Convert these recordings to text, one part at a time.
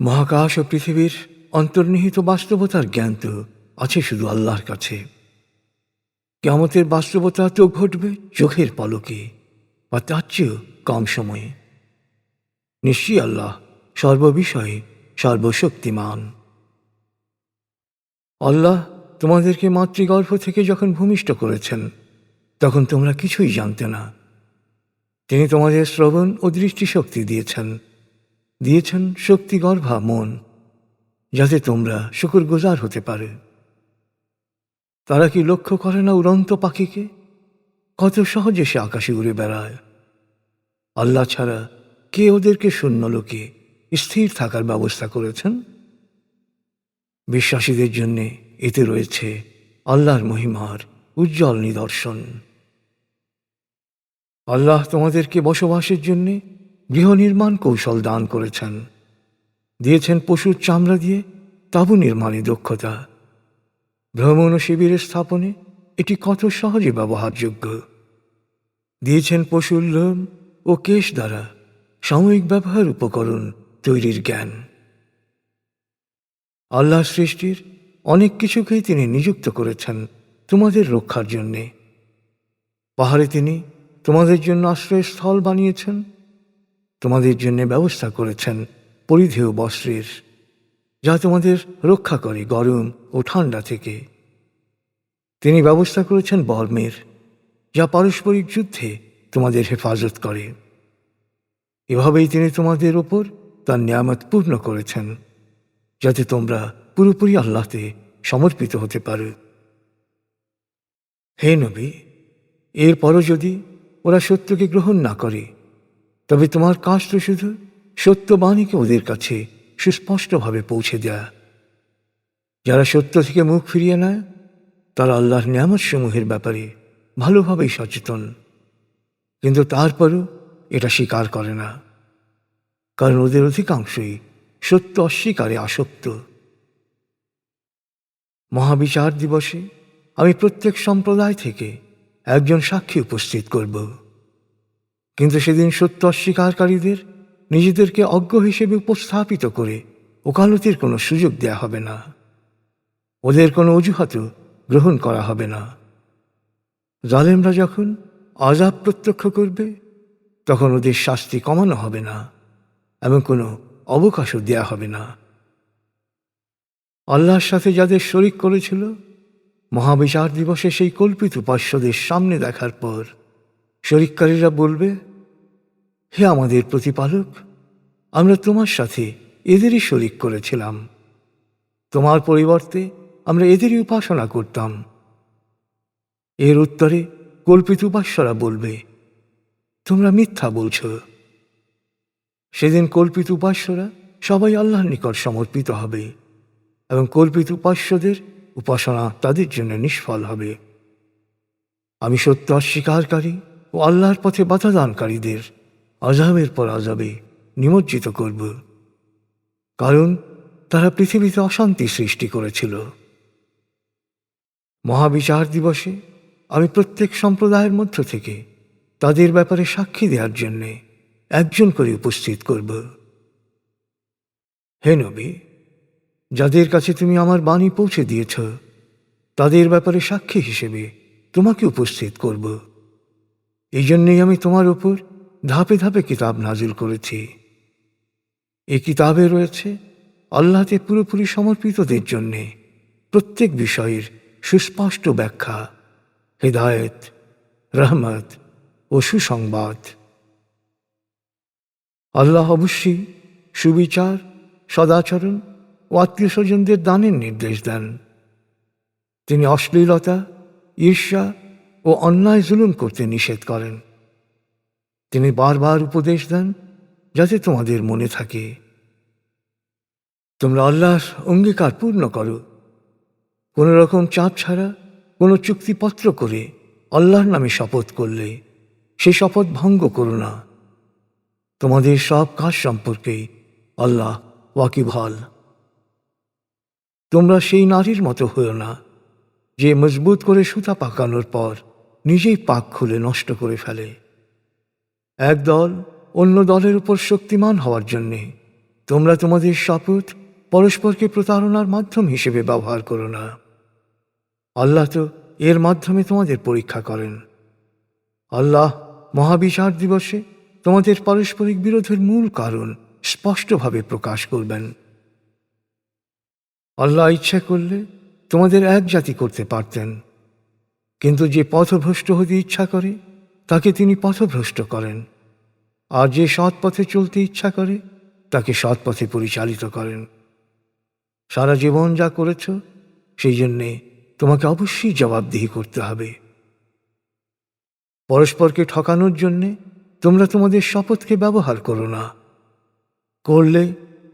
মহাকাশ ও পৃথিবীর অন্তর্নিহিত বাস্তবতার জ্ঞান তো আছে শুধু আল্লাহর কাছে। কিয়ামতের বাস্তবতা তো ঘটবে চোখের পলকে বা তার চেয়েও কম সময়ে। নিশ্চয়ই আল্লাহ সর্ববিষয়ে সর্বশক্তিমান। আল্লাহ তোমাদেরকে মাতৃগর্ভ থেকে যখন ভূমিষ্ঠ করেছেন তখন তোমরা কিছুই জানতে না। তিনি তোমাদের শ্রবণ ও দৃষ্টিশক্তি দিয়েছেন শক্তিগর্ভা মন, যাতে তোমরা শুকরগুজার হতে পারে। তারা কি লক্ষ্য করে না উড়ন্ত পাখিকে? কত সহজে সে আকাশে উড়ে বেড়ায়। আল্লাহ ছাড়া কে ওদেরকে শূন্য লোকে স্থির থাকার ব্যবস্থা করেছেন? বিশ্বাসীদের জন্যে এতে রয়েছে আল্লাহর মহিমার উজ্জ্বল নিদর্শন। আল্লাহ তোমাদেরকে বসবাসের জন্যে গৃহ নির্মাণ কৌশল দান করেছেন, দিয়েছেন পশুর চামড়া দিয়ে তাঁবু নির্মাণে দক্ষতা। ভ্রমণ ও শিবিরের স্থাপনে এটি কত সহজে ব্যবহারযোগ্য। দিয়েছেন পশুর লোম ও কেশ দ্বারা সাময়িক ব্যবহার উপকরণ তৈরির জ্ঞান। আল্লাহর সৃষ্টির অনেক কিছুকেই তিনি নিযুক্ত করেছেন তোমাদের রক্ষার জন্যে। পাহাড়ে তিনি তোমাদের জন্য আশ্রয়স্থল বানিয়েছেন, তোমাদের জন্য ব্যবস্থা করেছেন পরিধেয় বস্ত্রের, যা তোমাদের রক্ষা করে গরম ও ঠান্ডা থেকে। তিনি ব্যবস্থা করেছেন বর্মের, যা পারস্পরিক যুদ্ধে তোমাদের হেফাজত করে। এভাবেই তিনি তোমাদের ওপর তার নিয়ামত পূর্ণ করেছেন, যাতে তোমরা পুরোপুরি আল্লাহতে সমর্পিত হতে পারো। হে নবী, এরপরও যদি ওরা সত্যকে গ্রহণ না করে, তবে তোমার কাজ তো শুধু সত্যবাণীকে ওদের কাছে সুস্পষ্টভাবে পৌঁছে দেয়া। যারা সত্য থেকে মুখ ফিরিয়ে নেয় তারা আল্লাহর নিয়ামতসমূহের ব্যাপারে ভালোভাবেই সচেতন, কিন্তু তারপরও এটা স্বীকার করে না, কারণ ওদের অধিকাংশই সত্য অস্বীকারে আসক্ত। মহাবিচার দিবসে আমি প্রত্যেক সম্প্রদায় থেকে একজন সাক্ষী উপস্থিত করব, কিন্তু সেদিন সত্য অস্বীকারীদের নিজেদেরকে অজ্ঞ হিসেবে উপস্থাপিত করে ওকালতির কোনো সুযোগ দেয়া হবে না। ওদের কোনো অজুহাতও গ্রহণ করা হবে না। জালেমরা যখন আযাব প্রত্যক্ষ করবে তখন ওদের শাস্তি কমানো হবে না এবং কোনো অবকাশও দেয়া হবে না। আল্লাহর সাথে যাদের শরিক করেছিল, মহাবিচার দিবসে সেই কল্পিত উপাস্যদের সামনে দেখার পর শরিককারীরা বলবে, হে আমাদের প্রতিপালক, আমরা তোমার সাথে এদেরই শরিক করেছিলাম, তোমার পরিবর্তে আমরা এদেরই উপাসনা করতাম। এর উত্তরে কল্পিত উপাস্যরা বলবে, তোমরা মিথ্যা বলছ। সেদিন কল্পিত উপাস্যরা সবাই আল্লাহর নিকট সমর্পিত হবে এবং কল্পিত উপাস্যদের উপাসনা তাদের জন্য নিষ্ফল হবে। আমি সত্য অস্বীকারী ও আল্লাহর পথে বাধা দানকারীদের আযাবের পর আযাবে নিমজ্জিত করব, কারণ তারা পৃথিবীতে অশান্তি সৃষ্টি করেছিল। মহাবিচার দিবসে আমি প্রত্যেক সম্প্রদায়ের মধ্য থেকে তাদের ব্যাপারে সাক্ষী দেওয়ার জন্যে একজন করে উপস্থিত করব। হে নবী, যাদের কাছে তুমি আমার বাণী পৌঁছে দিয়েছ তাদের ব্যাপারে সাক্ষী হিসেবে তোমাকে উপস্থিত করব। এই জন্যেই আমি তোমার উপর ধাপে ধাপে কিতাব নাজিল করেছি। এই কিতাবে রয়েছে আল্লাহতে পুরোপুরি সমর্পিতদের জন্যে প্রত্যেক বিষয়ের সুস্পষ্ট ব্যাখ্যা, হিদায়েত, রহমত ও সুসংবাদ। আল্লাহ অবশ্যই সুবিচার, সদাচরণ ও আত্মীয় স্বজনদের দানের নির্দেশ দেন। তিনি অশ্লীলতা, ঈর্ষা ও অন্যায় জুলুম করতে নিষেধ করেন। তিনি বারবার উপদেশ দেন যাতে তোমাদের মনে থাকে, তোমরা আল্লাহর অঙ্গীকার পূর্ণ করো। কোনো রকম চাপ ছাড়া কোনো চুক্তিপত্র করে আল্লাহর নামে শপথ করলে সে শপথ ভঙ্গ করো না। তোমাদের সব কাজ সম্পর্কে আল্লাহ ওয়াকিবহাল। তোমরা সেই নারীর মতো হইও না যে মজবুত করে সুতা পাকানোর পর নিজেই পাক খুলে নষ্ট করে ফেলে। এক দল অন্য দলের উপর শক্তিমান হওয়ার জন্যে তোমরা তোমাদের শপথ পরস্পরকে প্রতারণার মাধ্যম হিসেবে ব্যবহার করো না। আল্লাহ তো এর মাধ্যমে তোমাদের পরীক্ষা করেন। আল্লাহ মহাবিচার দিবসে তোমাদের পারস্পরিক বিরোধের মূল কারণ স্পষ্টভাবে প্রকাশ করবেন। আল্লাহ ইচ্ছা করলে তোমাদের এক জাতি করতে পারতেন, কিন্তু যে পথভ্রষ্ট হতে ইচ্ছা করে তাকে তিনি পথভ্রষ্ট করেন, আর যে সৎ পথে চলতে ইচ্ছা করে তাকে সৎ পথে পরিচালিত করেন। সারা জীবন যা করেছ সেই জন্যে তোমাকে অবশ্যই জবাবদিহি করতে হবে। পরস্পরকে ঠকানোর জন্যে তোমরা তোমাদের শপথকে ব্যবহার করো না। করলে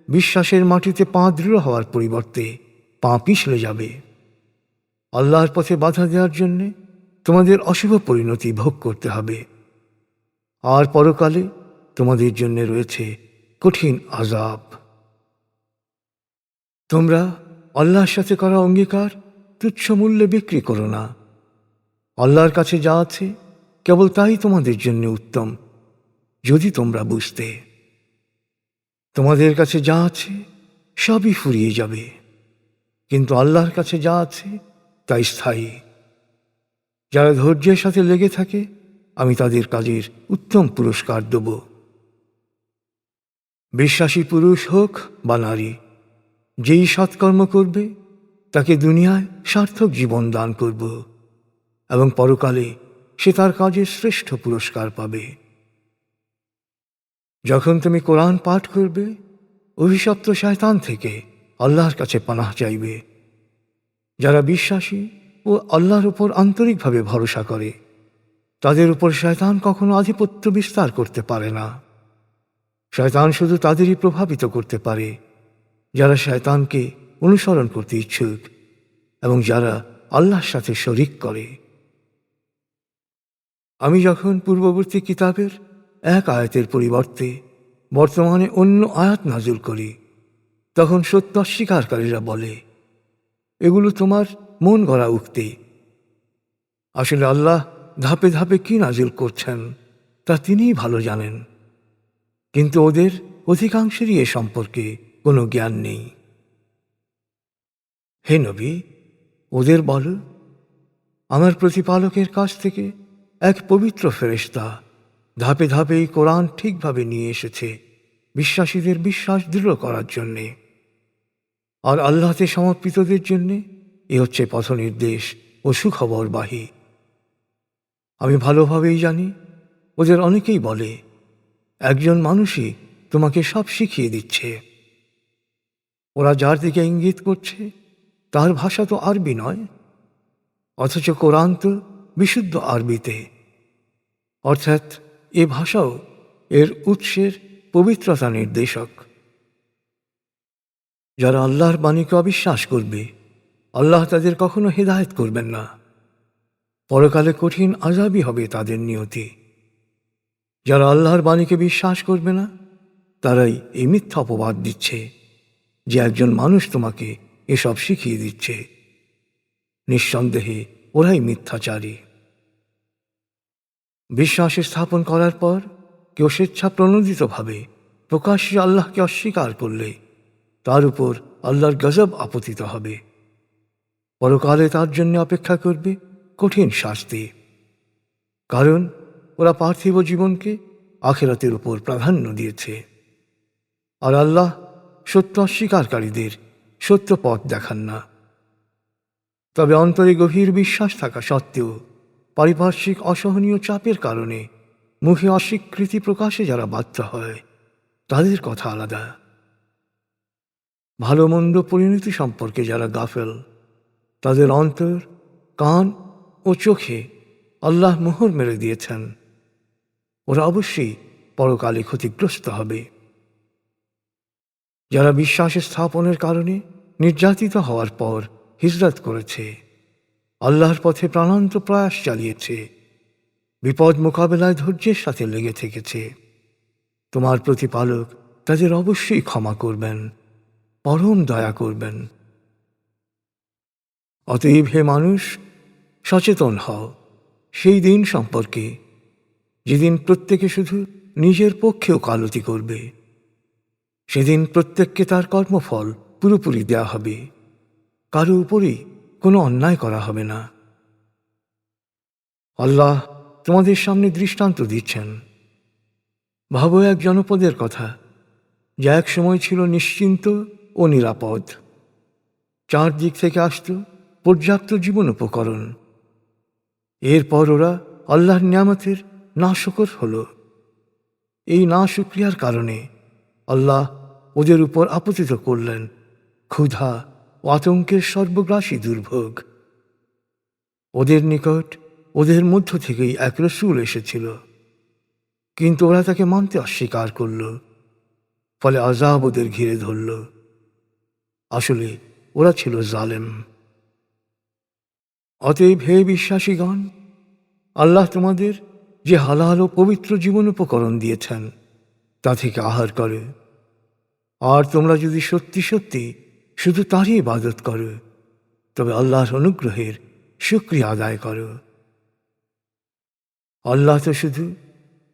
বিশ্বাসের মাটিতে পা দৃঢ় হওয়ার পরিবর্তে পা পিছলে যাবে। আল্লাহর পথে বাধা দেওয়ার জন্যে তোমাদের অশুভ পরিণতি ভোগ করতে হবে, আর পরকালে তোমাদের জন্য রয়েছে কঠিন আযাব। তোমরা আল্লাহর সাথে করা অঙ্গীকার তুচ্ছ মূল্যে বিক্রি করো না। আল্লাহর কাছে যা আছে কেবল তাই তোমাদের জন্য উত্তম, যদি তোমরা বুঝতে। তোমাদের কাছে যা আছে সবই ফুরিয়ে যাবে, কিন্তু আল্লাহর কাছে যা আছে তাই স্থায়ী। যারা ধৈর্যের সাথে লেগে থাকে আমি তাদের কাজের উত্তম পুরস্কার দেব। বিশ্বাসী পুরুষ হোক বা নারী, যেই সৎকর্ম করবে তাকে দুনিয়ায় সার্থক জীবন দান করব, এবং পরকালে সে তার কাজের শ্রেষ্ঠ পুরস্কার পাবে। যখন তুমি কোরআন পাঠ করবে, অভিশপ্ত শয়তান থেকে আল্লাহর কাছে পানাহ চাইবে। যারা বিশ্বাসী ও আল্লাহর উপর আন্তরিকভাবে ভরসা করে তাদের উপর শয়তান কখনো আধিপত্য বিস্তার করতে পারে না। শয়তান শুধু তাদেরই প্রভাবিত করতে পারে যারা শয়তানকে অনুসরণ করতে ইচ্ছুক এবং যারা আল্লাহর সাথে শরিক করে। আমি যখন পূর্ববর্তী কিতাবের এক আয়াতের পরিবর্তে বর্তমানে অন্য আয়াত নাযিল করি, তখন সত্য অস্বীকারীরা বলে, এগুলো তোমার মন গড়া উক্তি। আসলে আল্লাহ ধাপে ধাপে কি নাযিল করছেন তা তিনিই ভালো জানেন, কিন্তু ওদের অধিকাংশেরই এ সম্পর্কে কোনো জ্ঞান নেই। হে নবী, ওদের বল, আমার প্রতিপালকের কাছ থেকে এক পবিত্র ফেরেশতা ধাপে ধাপে এই কোরআন ঠিকভাবে নিয়ে এসেছে বিশ্বাসীদের বিশ্বাস দৃঢ় করার জন্যে, আর আল্লাহতে সমর্পিতদের জন্যে এ হচ্ছে পথনির্দেশ ও সুখবরবাহী। আমি ভালোভাবেই জানি ওদের অনেকেই বলে, একজন মানুষই তোমাকে সব শিখিয়ে দিচ্ছে। ওরা যার দিকে ইঙ্গিত করছে তার ভাষা তো আরবি নয়, অথচ কোরআন তো বিশুদ্ধ আরবিতে, অর্থাৎ এ ভাষাও এর উৎসের পবিত্রতা নির্দেশক। যারা আল্লাহর বাণীকে অবিশ্বাস করবে, আল্লাহ তাদের কখনো হেদায়েত করবেন না। পরকালে কঠিন আযাবই হবে তাদের নিয়তি। যারা আল্লাহর বাণীকে বিশ্বাস করবে না তারাই এই মিথ্যা অপবাদ দিচ্ছে যে একজন মানুষ তোমাকে এসব শিখিয়ে দিচ্ছে। নিঃসন্দেহে ওরাই মিথ্যাচারী। বিশ্বাস স্থাপন করার পর কেউ স্বেচ্ছা প্রণোদিতভাবে প্রকাশ্যে আল্লাহকে অস্বীকার করলে তার উপর আল্লাহর গজব আপতিত হবে। পরকালে তার জন্য অপেক্ষা করবে কঠিন শাস্তি, কারণ ওরা পার্থিব জীবনকে আখিরাতের উপর প্রাধান্য দিয়েছে, আর আল্লাহ সত্য অস্বীকারীদের সত্য পথ দেখান না। তবে অন্তরে গভীর বিশ্বাস থাকা সত্ত্বেও পারিপার্শ্বিক অসহনীয় চাপের কারণে মুখে অস্বীকৃতি প্রকাশে যারা বাধ্য হয় তাদের কথা আলাদা। ভালো মন্দ পরিণতি সম্পর্কে যারা গাফেল, তাদের অন্তর, কান ও চোখে আল্লাহ মোহর মেরে দিয়েছেন। ওরা অবশ্যই পরকালে ক্ষতিগ্রস্ত হবে। যারা বিশ্বাস স্থাপনের কারণে নির্যাতিত হওয়ার পর হিজরত করেছে, আল্লাহর পথে প্রাণান্ত প্রয়াস চালিয়েছে, বিপদ মোকাবেলায় ধৈর্যের সাথে লেগে থেকেছে, তোমার প্রতিপালক তাদের অবশ্যই ক্ষমা করবেন, পরম দয়া করবেন। অতএব হে মানুষ, সচেতন হও সেই দিন সম্পর্কে যেদিন প্রত্যেকে শুধু নিজের পক্ষে ওকালতি করবে। সেদিন প্রত্যেককে তার কর্মফল পুরোপুরি দেয়া হবে, কারো উপরই কোনো অন্যায় করা হবে না। আল্লাহ তোমাদের সামনে দৃষ্টান্ত দিচ্ছেন। ভাবো এক জনপদের কথা, যা এক সময় ছিল নিশ্চিন্ত ও নিরাপদ। চারদিক থেকে আসত পর্যাপ্ত জীবন উপকরণ। এরপর ওরা আল্লাহর নিয়ামতের নাশকর হল। এই নাশুকরিয়ার কারণে আল্লাহ ওদের উপর আপতিত করলেন ক্ষুধা ও আতঙ্কের সর্বগ্রাসী দুর্ভোগ। ওদের নিকট ওদের মধ্য থেকেই এক রসূল এসেছিল, কিন্তু ওরা তাকে মানতে অস্বীকার করল। ফলে আযাব ওদের ঘিরে ধরল। আসলে ওরা ছিল জালেম। অতএব হে বিশ্বাসীগণ, আল্লাহ তোমাদের যে হালাল ও পবিত্র জীবন উপকরণ দিয়েছেন তা থেকে আহার করো। আর তোমরা যদি সত্যি সত্যি শুধু তারই ইবাদত করো, তবে আল্লাহর অনুগ্রহের শুকরিয়া আদায় করো। আল্লাহ তো শুধু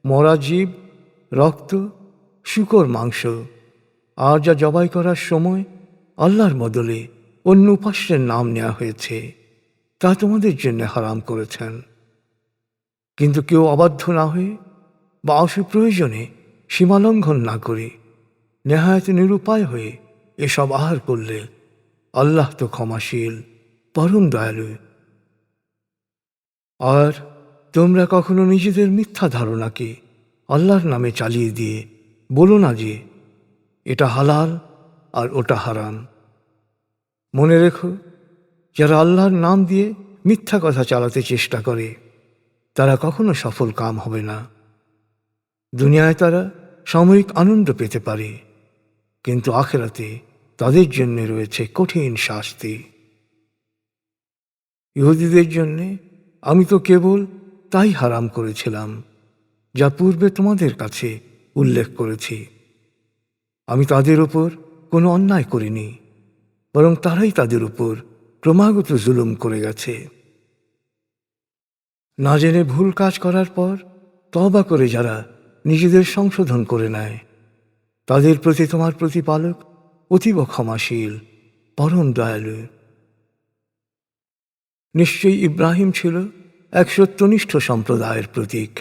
মরা জীব, রক্ত, শূকর মাংস আর যা জবাই করার সময় আল্লাহর বদলে অন্য উপাস্যের নাম নেওয়া হয়েছে তা তোমাদের জন্য হারাম করেছেন। কিন্তু কেউ অবাধ্য না হয়ে বা অপ্রয়োজনে সীমালঙ্ঘন না করে নেহায়েত নিরুপায় হয়ে এসব আহার করলে আল্লাহ তো ক্ষমাশীল, পরম দয়ালু। আর তোমরা কখনো নিজেদের মিথ্যা ধারণাকে আল্লাহর নামে চালিয়ে দিয়ে বলো না যে এটা হালাল আর ওটা হারাম। মনে রেখো, যারা আল্লাহর নাম দিয়ে মিথ্যা কথা চালাতে চেষ্টা করে তারা কখনো সফল কাম হবে না। দুনিয়ায় তারা সাময়িক আনন্দ পেতে পারে, কিন্তু আখিরাতে তাদের জন্য রয়েছে কঠিন শাস্তি। ইহুদিদের জন্যে আমি তো কেবল তাই হারাম করেছিলাম যা পূর্বে তোমাদের কাছে উল্লেখ করেছি। আমি তাদের উপর কোনো অন্যায় করিনি, বরং তারাই তাদের উপর ক্রমাগত জুলুম করে গেছে। না জেনে ভুল কাজ করার পর তওবা করে যারা নিজেদের সংশোধন করে নেয়, তাদের প্রতি তোমার প্রতিপালক অতীব ক্ষমাশীল, পরম দয়ালু। নিশ্চয়ই ইব্রাহিম ছিল এক সত্যনিষ্ঠ সম্প্রদায়ের প্রতীক,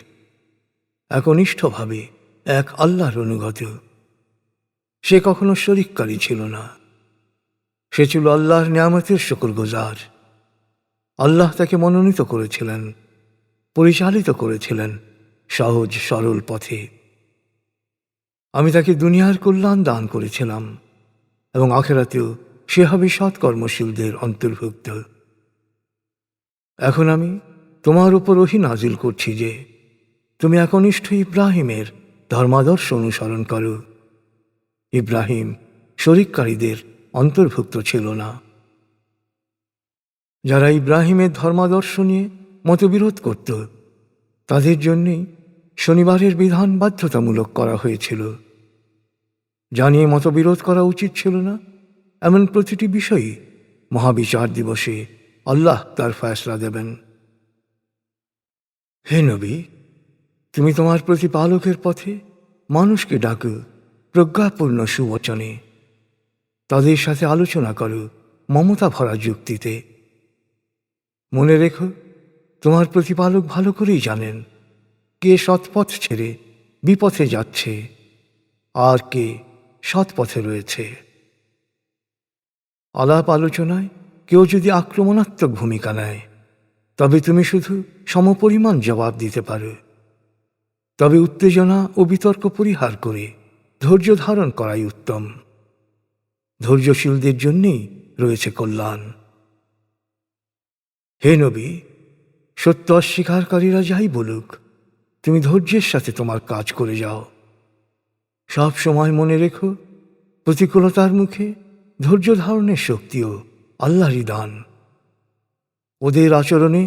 একনিষ্ঠভাবে এক আল্লাহর অনুগত। সে কখনো শরিককারী ছিল না। সে ছিল আল্লাহর নিয়ামতের শুকরগুজার। আল্লাহ তাকে মনোনীত করেছিলেন, পরিচালিত করেছিলেন সহজ সরল পথে। আমি তাকে দুনিয়ার কল্যাণ দান করেছিলাম এবং আখিরাতেও সে হবে সৎকর্মশীলদের অন্তর্ভুক্ত। এখন আমি তোমার উপর ওহী নাজিল করছি যে তুমি একনিষ্ঠ ইব্রাহিমের ধর্মাদর্শ অনুসরণ করো। ইব্রাহিম শরিককারীদের অন্তর্ভুক্ত ছিল না। যারা ইব্রাহিমের ধর্মাদর্শ নিয়ে মতবিরোধ করত, তাদের জন্যেই শনিবারের বিধান বাধ্যতামূলক করা হয়েছিল। যা নিয়ে মতবিরোধ করা উচিত ছিল না এমন প্রতিটি বিষয়ই মহাবিচার দিবসে আল্লাহ তার ফয়সলা দেবেন। হে নবী, তুমি তোমার প্রতিপালকের পথে মানুষকে ডাকো প্রজ্ঞাপূর্ণ সুবচনে। তাদের সাথে আলোচনা করো মমতা ভরা যুক্তিতে। মনে রেখো, তোমার প্রতিপালক ভালো করেই জানেন কে সৎপথ ছেড়ে বিপথে যাচ্ছে আর কে সৎপথে রয়েছে। আলাপ আলোচনায় কেউ যদি আক্রমণাত্মক ভূমিকা নেয়, তবে তুমি শুধু সমপরিমাণ জবাব দিতে পারো। তবে উত্তেজনা ও বিতর্ক পরিহার করে ধৈর্য ধারণ করাই উত্তম। ধৈর্যশীলদের জন্যেই রয়েছে কল্যাণ। হে নবী, সত্য অস্বীকারীরা যাই বলুক, তুমি ধৈর্যের সাথে তোমার কাজ করে যাও। সব সময় মনে রেখো, প্রতিকূলতার মুখে ধৈর্য ধারণের শক্তিও আল্লাহরই দান। ওদের আচরণে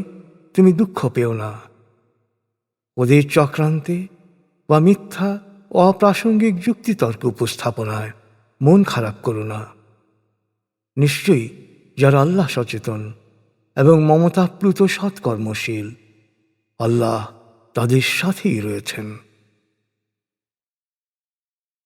তুমি দুঃখ পেও না। ওদের চক্রান্তে বা মিথ্যা ও অপ্রাসঙ্গিক যুক্তিতর্ক উপস্থাপনায় মন খারাপ করো না। নিশ্চয়ই যারা আল্লাহ সচেতন এবং মমতাপ্লুত সৎকর্মশীল, আল্লাহ তাদের সাথেই রয়েছেন।